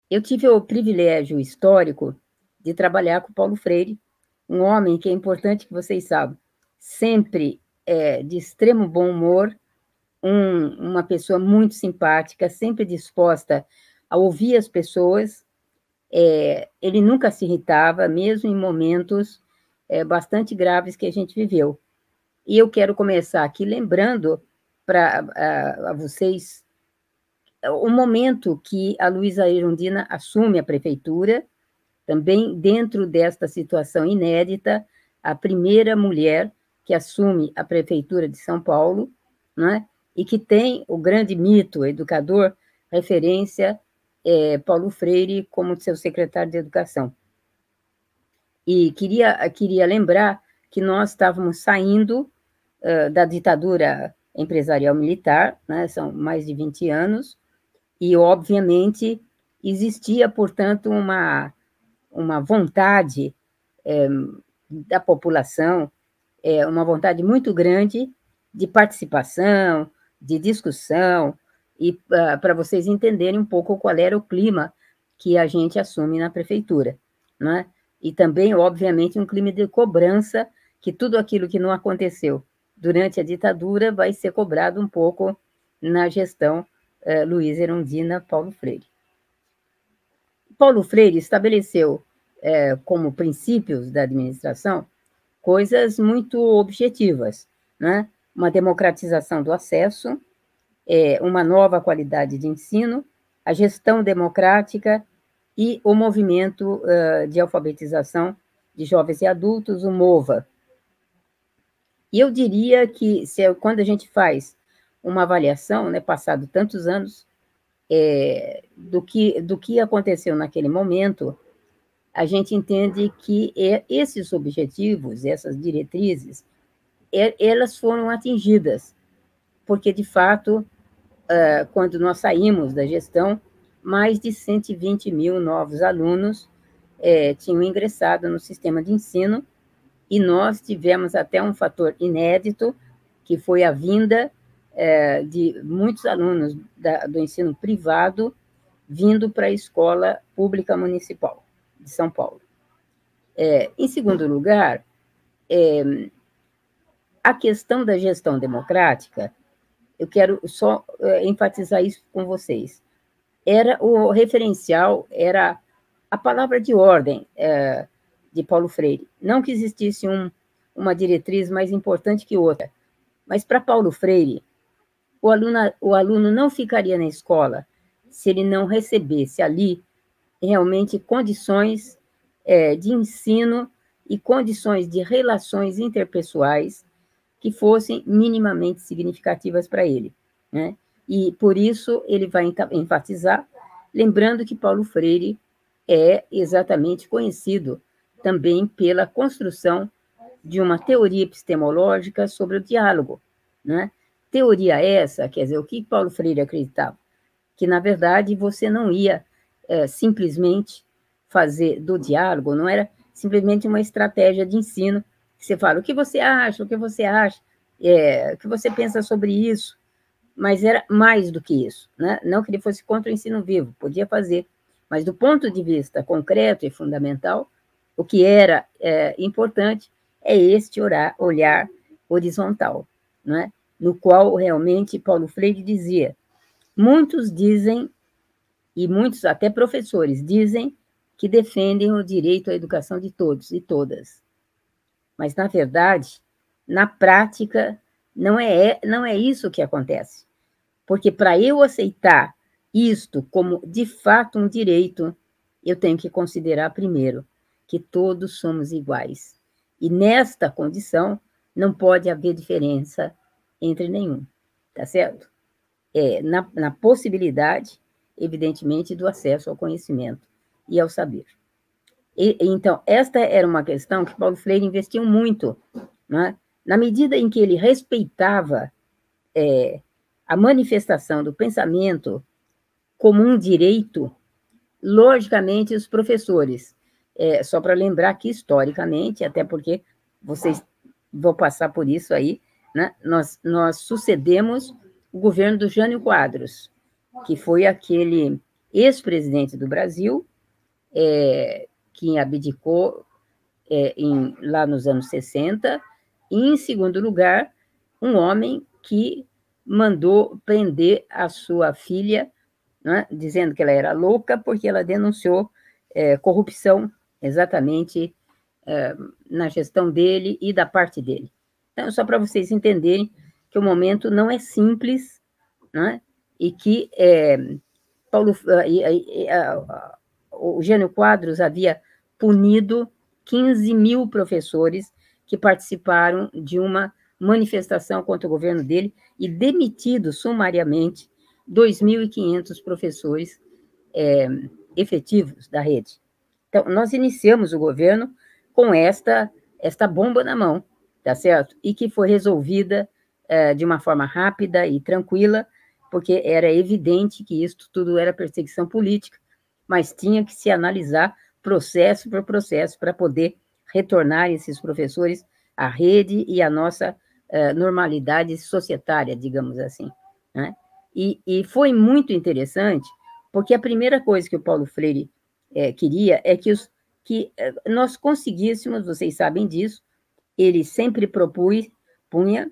Eu tive o privilégio histórico de trabalhar com Paulo Freire, um homem que é importante que vocês saibam, sempre de extremo bom humor, uma pessoa muito simpática, sempre disposta a ouvir as pessoas. Ele nunca se irritava, mesmo em momentos bastante graves que a gente viveu. E eu quero começar aqui lembrando para vocês o momento que a Luísa Erundina assume a prefeitura, também dentro desta situação inédita, a primeira mulher que assume a prefeitura de São Paulo, né? E que tem o grande mito, educador, referência, Paulo Freire como seu secretário de Educação. E queria lembrar que nós estávamos saindo da ditadura empresarial militar, né? São mais de 20 anos, e, obviamente, existia, portanto, uma vontade da população, uma vontade muito grande de participação, de discussão, e para vocês entenderem um pouco qual era o clima que a gente assume na prefeitura, né? E também, obviamente, um clima de cobrança, que tudo aquilo que não aconteceu durante a ditadura vai ser cobrado um pouco na gestão Luísa Erundina Paulo Freire. Paulo Freire estabeleceu como princípios da administração coisas muito objetivas, né? Uma democratização do acesso, uma nova qualidade de ensino, a gestão democrática e o movimento de alfabetização de jovens e adultos, o MOVA. E eu diria que quando a gente faz uma avaliação, né, passado tantos anos, do que aconteceu naquele momento, a gente entende que esses objetivos, essas diretrizes, elas foram atingidas, porque, de fato, quando nós saímos da gestão, mais de 120 mil novos alunos tinham ingressado no sistema de ensino, e nós tivemos até um fator inédito, que foi a vinda de muitos alunos do ensino privado vindo para a escola pública municipal de São Paulo. Em segundo lugar, a questão da gestão democrática, eu quero só enfatizar isso com vocês. O referencial era a palavra de ordem de Paulo Freire. Não que existisse uma diretriz mais importante que outra, mas para Paulo Freire, o aluno não ficaria na escola se ele não recebesse ali realmente condições de ensino e condições de relações interpessoais que fossem minimamente significativas para ele, né? E, por isso, ele vai enfatizar, lembrando que Paulo Freire é exatamente conhecido também pela construção de uma teoria epistemológica sobre o diálogo, né? Teoria essa, quer dizer, o que Paulo Freire acreditava? Que, na verdade, você não ia simplesmente fazer do diálogo, não era simplesmente uma estratégia de ensino, que você fala o que você acha, o que você pensa sobre isso, mas era mais do que isso, né? Não que ele fosse contra o ensino vivo, podia fazer, mas do ponto de vista concreto e fundamental, o que era importante é este olhar horizontal, né? No qual realmente Paulo Freire dizia, muitos dizem, e muitos até professores dizem, que defendem o direito à educação de todos e todas. Mas, na verdade, na prática, não é isso que acontece. Porque para eu aceitar isto como, de fato, um direito, eu tenho que considerar, primeiro, que todos somos iguais. E, nesta condição, não pode haver diferença entre nenhum, tá certo? Na possibilidade, evidentemente, do acesso ao conhecimento e ao saber. Então, esta era uma questão que Paulo Freire investiu muito, né? Na medida em que ele respeitava a manifestação do pensamento como um direito, logicamente, os professores, só para lembrar que, historicamente, até porque vocês vão passar por isso aí, né? Nós sucedemos o governo do Jânio Quadros, que foi aquele ex-presidente do Brasil, que abdicou lá nos anos 60, e, em segundo lugar, um homem que mandou prender a sua filha, né, dizendo que ela era louca porque ela denunciou corrupção exatamente na gestão dele e da parte dele. Então, só para vocês entenderem que o momento não é simples, né, e que o Jânio Quadros havia punido 15 mil professores que participaram de uma manifestação contra o governo dele e demitido sumariamente 2.500 professores efetivos da rede. Então, nós iniciamos o governo com esta bomba na mão, tá certo? E que foi resolvida de uma forma rápida e tranquila, porque era evidente que isso tudo era perseguição política, mas tinha que se analisar processo por processo para poder retornar esses professores à rede e à nossa normalidade societária, digamos assim, né? E foi muito interessante, porque a primeira coisa que o Paulo Freire queria é que nós conseguíssemos, vocês sabem disso, ele sempre punha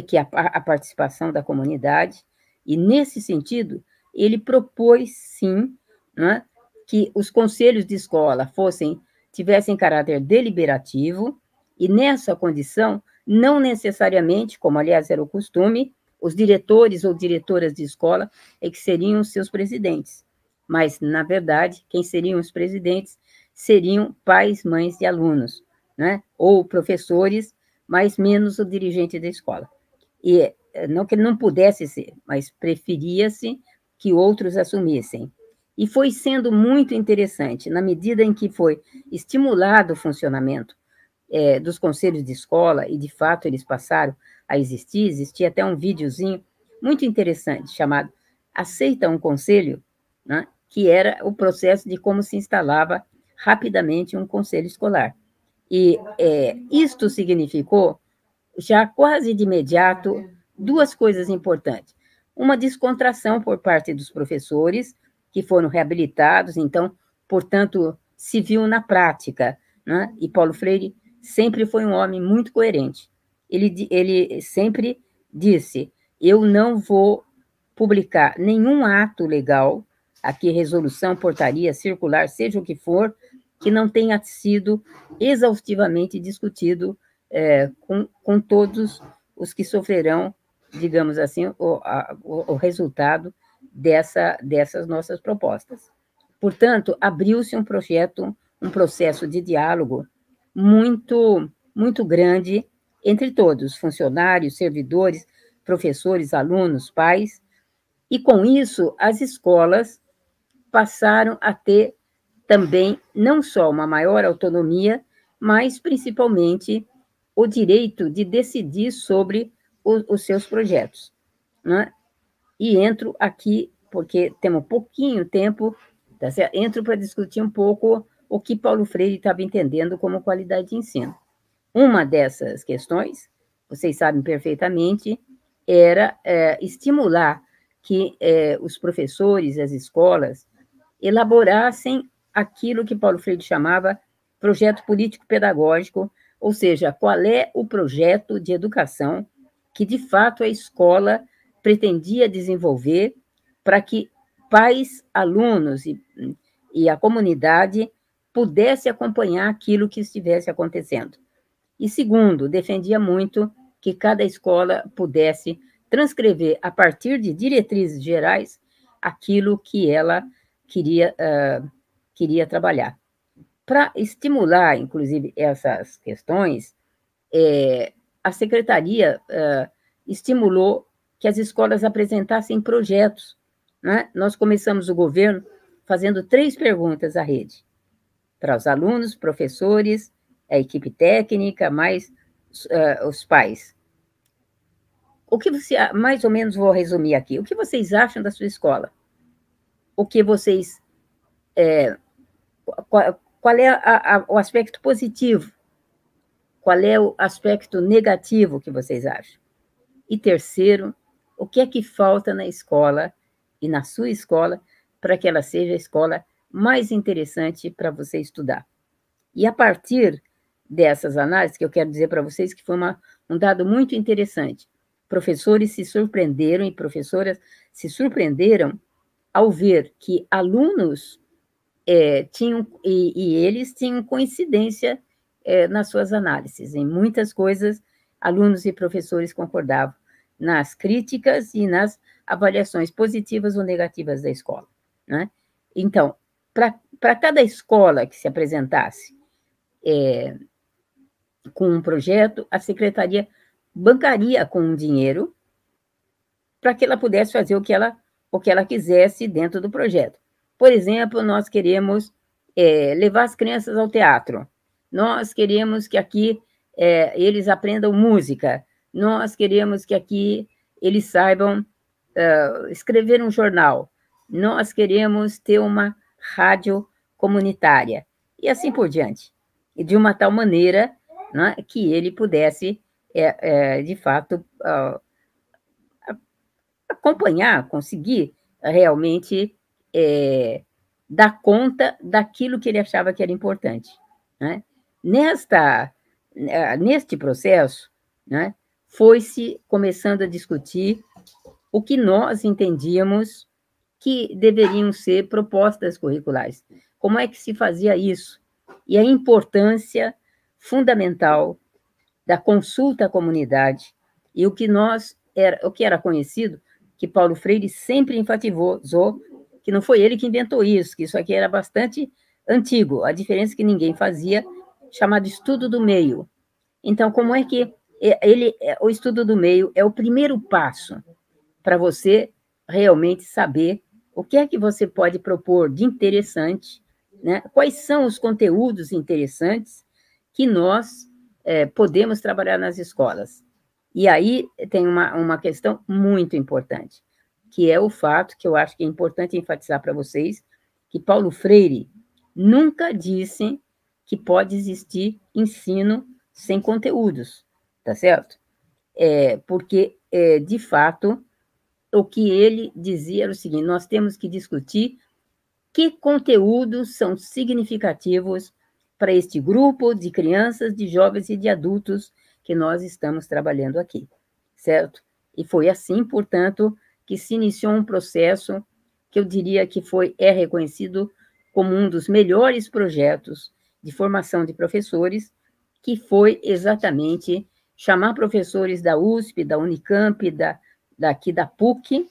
que a participação da comunidade, e nesse sentido, ele propôs, sim, né, que os conselhos de escola tivessem caráter deliberativo, e nessa condição, não necessariamente, como aliás era o costume, os diretores ou diretoras de escola que seriam os seus presidentes, mas, na verdade, quem seriam os presidentes seriam pais, mães de alunos, né, ou professores, mas menos o dirigente da escola. E não que ele não pudesse ser, mas preferia-se que outros assumissem. E foi sendo muito interessante, na medida em que foi estimulado o funcionamento dos conselhos de escola, e de fato eles passaram a existia até um videozinho muito interessante, chamado Aceita um Conselho, né, que era o processo de como se instalava rapidamente um conselho escolar. E isto significou, já quase de imediato, duas coisas importantes. Uma descontração por parte dos professores, que foram reabilitados, então, portanto, se viu na prática, né? E Paulo Freire sempre foi um homem muito coerente. Ele sempre disse: eu não vou publicar nenhum ato legal, aqui resolução, portaria, circular, seja o que for, que não tenha sido exaustivamente discutido com todos os que sofrerão, digamos assim, o resultado dessas nossas propostas. Portanto, abriu-se um processo de diálogo muito, muito grande entre todos, funcionários, servidores, professores, alunos, pais, e com isso as escolas passaram a ter também não só uma maior autonomia, mas principalmente o direito de decidir sobre os seus projetos, né? E entro aqui, porque temos pouquinho tempo, tá certo? Entro para discutir um pouco o que Paulo Freire estava entendendo como qualidade de ensino. Uma dessas questões, vocês sabem perfeitamente, era estimular que os professores, as escolas, elaborassem aquilo que Paulo Freire chamava projeto político-pedagógico, ou seja, qual é o projeto de educação que, de fato, a escola pretendia desenvolver para que pais, alunos e a comunidade pudesse acompanhar aquilo que estivesse acontecendo. E, segundo, defendia muito que cada escola pudesse transcrever, a partir de diretrizes gerais, aquilo que ela queria trabalhar. Para estimular, inclusive, essas questões, a secretaria estimulou que as escolas apresentassem projetos, né? Nós começamos o governo fazendo 3 perguntas à rede, para os alunos, professores, a equipe técnica, mais os pais. O que você, mais ou menos vou resumir aqui, o que vocês acham da sua escola? O que vocês... qual é o aspecto positivo? Qual é o aspecto negativo que vocês acham? E terceiro, o que é que falta na escola e na sua escola para que ela seja a escola mais interessante para você estudar. E a partir dessas análises, que eu quero dizer para vocês que foi um dado muito interessante, professores se surpreenderam e professoras se surpreenderam ao ver que alunos tinham, e eles tinham coincidência nas suas análises. Em muitas coisas, alunos e professores concordavam nas críticas e nas avaliações positivas ou negativas da escola, né? Então, para cada escola que se apresentasse com um projeto, a secretaria bancaria com um dinheiro para que ela pudesse fazer o que ela quisesse dentro do projeto. Por exemplo, nós queremos levar as crianças ao teatro, nós queremos que aqui eles aprendam música, nós queremos que aqui eles saibam escrever um jornal, nós queremos ter uma rádio comunitária, e assim por diante. E de uma tal maneira, né, que ele pudesse, de fato, acompanhar, conseguir realmente dar conta daquilo que ele achava que era importante, né? Neste processo, né, foi-se começando a discutir o que nós entendíamos que deveriam ser propostas curriculares. Como é que se fazia isso? E a importância fundamental da consulta à comunidade e o que era conhecido, que Paulo Freire sempre enfatizou, que não foi ele que inventou isso, que isso aqui era bastante antigo, a diferença é que ninguém fazia, chamado estudo do meio. Então, como é que o estudo do meio é o primeiro passo para você realmente saber o que é que você pode propor de interessante, né? Quais são os conteúdos interessantes que nós podemos trabalhar nas escolas. E aí tem uma questão muito importante, que é o fato, que eu acho que é importante enfatizar para vocês, que Paulo Freire nunca disse que pode existir ensino sem conteúdos, tá certo? Porque, de fato, o que ele dizia era o seguinte: nós temos que discutir que conteúdos são significativos para este grupo de crianças, de jovens e de adultos que nós estamos trabalhando aqui, certo? E foi assim, portanto, que se iniciou um processo que eu diria que é reconhecido como um dos melhores projetos de formação de professores, que foi exatamente chamar professores da USP, da Unicamp, daqui da PUC,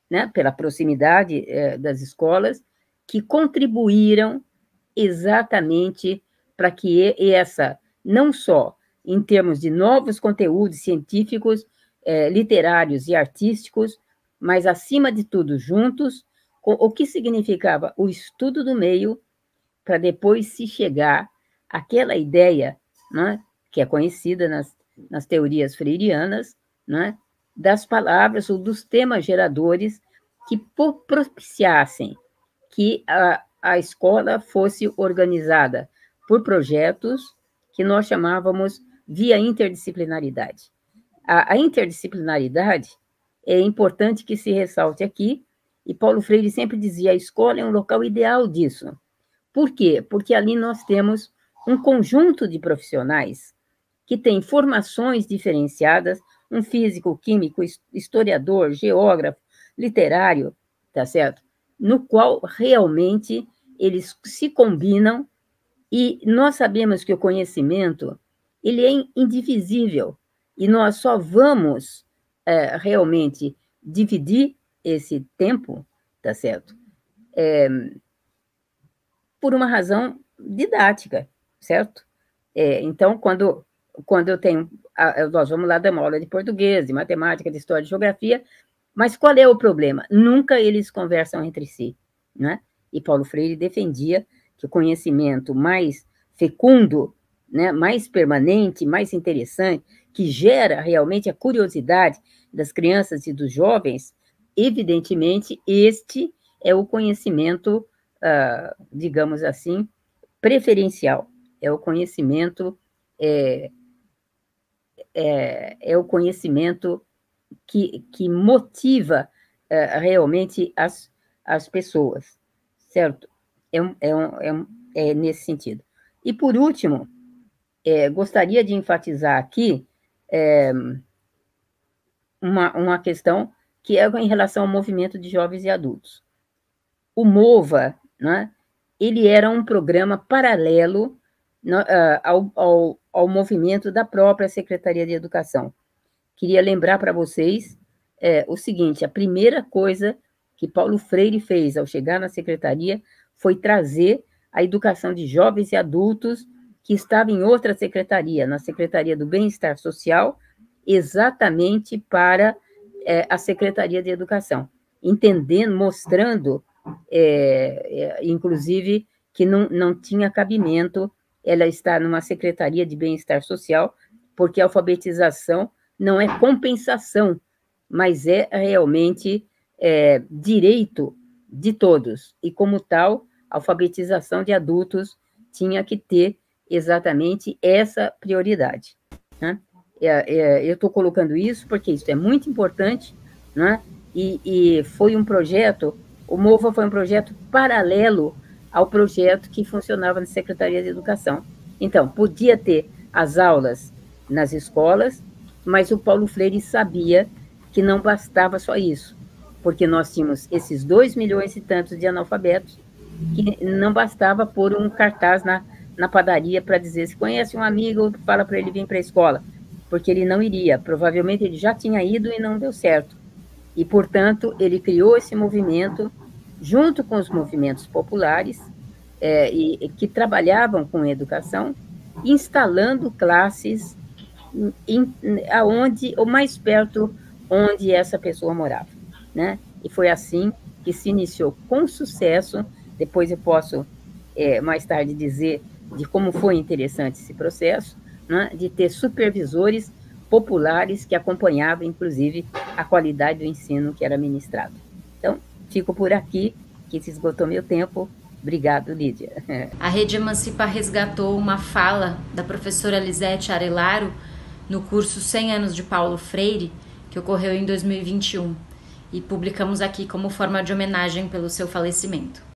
né, pela proximidade das escolas, que contribuíram exatamente para que não só em termos de novos conteúdos científicos, literários e artísticos, mas, acima de tudo, juntos, o que significava o estudo do meio, para depois se chegar àquela ideia, né, que é conhecida nas teorias freirianas, né, das palavras ou dos temas geradores que propiciassem que a escola fosse organizada por projetos que nós chamávamos via interdisciplinaridade. A interdisciplinaridade é importante que se ressalte aqui, e Paulo Freire sempre dizia: a escola é um local ideal disso. Por quê? Porque ali nós temos um conjunto de profissionais que têm formações diferenciadas, um físico, químico, historiador, geógrafo, literário, tá certo? No qual realmente eles se combinam, e nós sabemos que o conhecimento ele é indivisível, e nós só vamos realmente dividir esse tempo, tá certo? Por uma razão didática, certo? Então, quando eu tenho... nós vamos lá dar uma aula de português, de matemática, de história, de geografia, mas qual é o problema? Nunca eles conversam entre si, né? E Paulo Freire defendia que o conhecimento mais fecundo, né, mais permanente, mais interessante, que gera realmente a curiosidade das crianças e dos jovens, evidentemente, este é o conhecimento, digamos assim, preferencial. É o conhecimento, o conhecimento que motiva realmente as pessoas, certo? É nesse sentido. E, por último, gostaria de enfatizar aqui uma questão que é em relação ao movimento de jovens e adultos. O MOVA, né, ele era um programa paralelo ao movimento da própria Secretaria de Educação. Queria lembrar para vocês o seguinte: a primeira coisa que Paulo Freire fez ao chegar na secretaria foi trazer a educação de jovens e adultos que estava em outra secretaria, na Secretaria do Bem-Estar Social, exatamente para a Secretaria de Educação, entendendo, mostrando, inclusive, que não tinha cabimento ela estar numa Secretaria de Bem-Estar Social, porque a alfabetização não é compensação, mas é realmente direito de todos, e como tal, a alfabetização de adultos tinha que ter exatamente essa prioridade, né? Eu estou colocando isso porque isso é muito importante, né? E foi um projeto, o MOVA foi um projeto paralelo ao projeto que funcionava na Secretaria de Educação. Então, podia ter as aulas nas escolas, mas o Paulo Freire sabia que não bastava só isso, porque nós tínhamos esses 2 milhões e tantos de analfabetos, que não bastava pôr um cartaz na padaria para dizer: se conhece um amigo, fala para ele vir para a escola, porque ele não iria, provavelmente ele já tinha ido e não deu certo. E, portanto, ele criou esse movimento, junto com os movimentos populares, que trabalhavam com educação, instalando classes aonde, ou mais perto onde essa pessoa morava, né? E foi assim que se iniciou com sucesso. Depois eu posso, mais tarde, dizer de como foi interessante esse processo, né, de ter supervisores populares que acompanhavam, inclusive, a qualidade do ensino que era ministrado. Então, fico por aqui, que se esgotou meu tempo. Obrigado, Lídia. A Rede Emancipa resgatou uma fala da professora Lisete Arelaro no curso 100 anos de Paulo Freire, que ocorreu em 2021, e publicamos aqui como forma de homenagem pelo seu falecimento.